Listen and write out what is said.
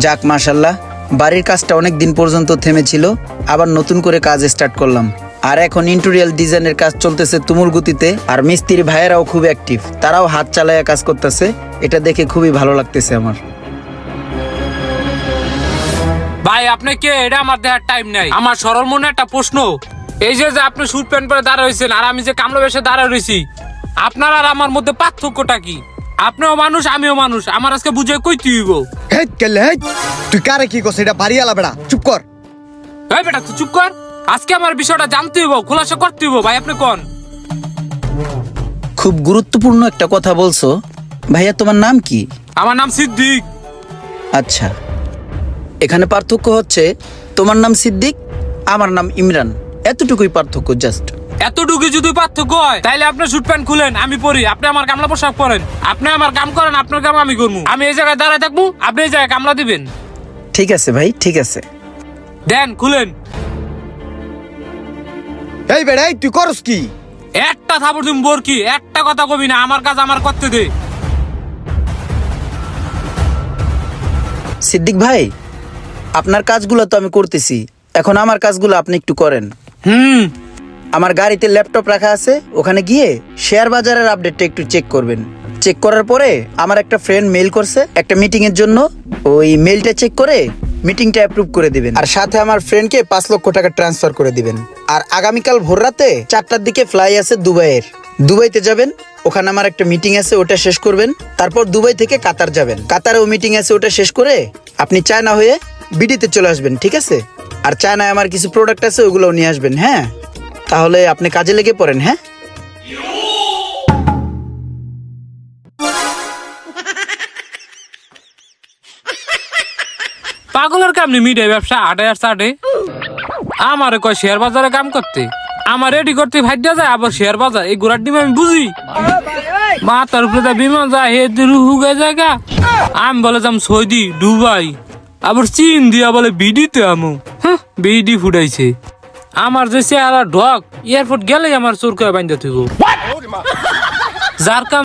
যাক মাশাল্লাহ, বাড়ির কাজটা অনেক দিন পর্যন্ত থেমেছিল, আবার নতুন করে কাজ স্টার্ট করলাম। আর এখন ইন্টেরিয়র ডিজাইনের কাজ চলতেছে তুমুল গতিতে। আর মিস্ত্রি ভাইয়েরাও খুব অ্যাক্টিভ, তারাও হাত চালায়া কাজ করতেছে। এটা দেখে খুবই ভালো লাগতেছে আমার। ভাই আপনি কে? এটা আমার দেখার টাইম নাই। আমার সরল মনে একটা প্রশ্ন, এই যে আপনি স্যুট প্যান্ট পরে দাঁড়া রয়েছেন আর আমি যে কামলা বেশে দাঁড়া রয়েছি, আপনার আর আমার মধ্যে পার্থক্যটা কি? আপনিও মানুষ আমিও মানুষ, আমার আজকে বুঝে কইতে হইব। হেট কেলে হেট, তুই কারে কি করছিস? এটা বাড়ি আলা বেড়া, চুপ কর। এই বেটা তুই চুপ কর, আজকে আমার বিষয়টা জানতে হইব, খোলাসা করতে হইব। ভাই আপনি কোন? খুব গুরুত্বপূর্ণ একটা কথা বলছো। ভাইয়া তোমার নাম কি? আমার নাম সিদ্দিক। আচ্ছা, এখানে পার্থক্য হচ্ছে তোমার নাম সিদ্দিক, আমার নাম ইমরান, এতটুকুই পার্থক্য জাস্ট। এতটুকু যদি পার্থক্য হয় তাহলে আপনি স্যুট প্যান্ট খুলেন, আমি পরি, আপনি আমার কামলা পোশাক পরেন। আপনি আমার কাম করেন, আপনার কাম আমি করবো। আমি এই জায়গায় দাঁড়ায় থাকবো, আপনি এই জায়গায় কামলা দিবেন। ঠিক আছে ভাই, ঠিক আছে। দেন খুলেন। এই বেড়া, এই তুই করস কি? একটা থাপড় তুমি বোর কি, একটা কথা কবি না, আমার কাজ আমার করতে দে। সিদ্দিক ভাই, আপনার কাজগুলো তো আমি করতেছি, এখন আমার কাজগুলো আপনি একটু করেন। আমার গাড়িতে ল্যাপটপ রাখা আছে, ওখানে গিয়ে শেয়ার বাজারের আপডেটটা একটু চেক করবেন। চেক করার পরে আমার একটা ফ্রেন্ড মেইল করছে একটা মিটিং এর জন্য, ওই মেইলটা চেক করে মিটিংটা অ্যাপ্রুভ করে দিবেন। আর সাথে আমার ফ্রেন্ডকে 5 লক্ষ টাকা ট্রান্সফার করে দিবেন। আর আগামীকাল ভোর রাতে 4টার দিকে ফ্লাই আছে দুবাইয়ের। দুবাইতে যাবেন, ওখানে আমার একটা মিটিং আছে, ওটা শেষ করবেন। তারপর দুবাই থেকে কাতার যাবেন, কাতারেও মিটিং আছে, ওটা শেষ করে আপনি চায়না হয়ে বিডিতে চলে আসবেন, ঠিক আছে? আর চায়নায় আমার কিছু প্রোডাক্ট আছে, ওগুলোও নিয়ে আসবেন। হ্যাঁ, তাহলে আপনি কাজে লেগে পড়েন। হ্যাঁ, পাগলের কাম নি, মিডিয়া ব্যবসা আটে আর সাটে। আমার কয় শেয়ার বাজারে কাম করতে, আমার রেডি করতে ভাইডা যায়, আবার শেয়ার বাজার এই গোড়ার ডিম আমি বুঝি। মাথার উপরে বিমান যায়, হে হুগে জায়গা। আমি বলে যাম সৌদি, দুবাই, আবার চীন দিয়া বলে বিডিতে আমু। বিডি ফুটাইছে আমার যে চেহারা ঢক, এয়ারপোর্ট গেলেই আমার চোর করে বাইন্দা থইব। যার কাম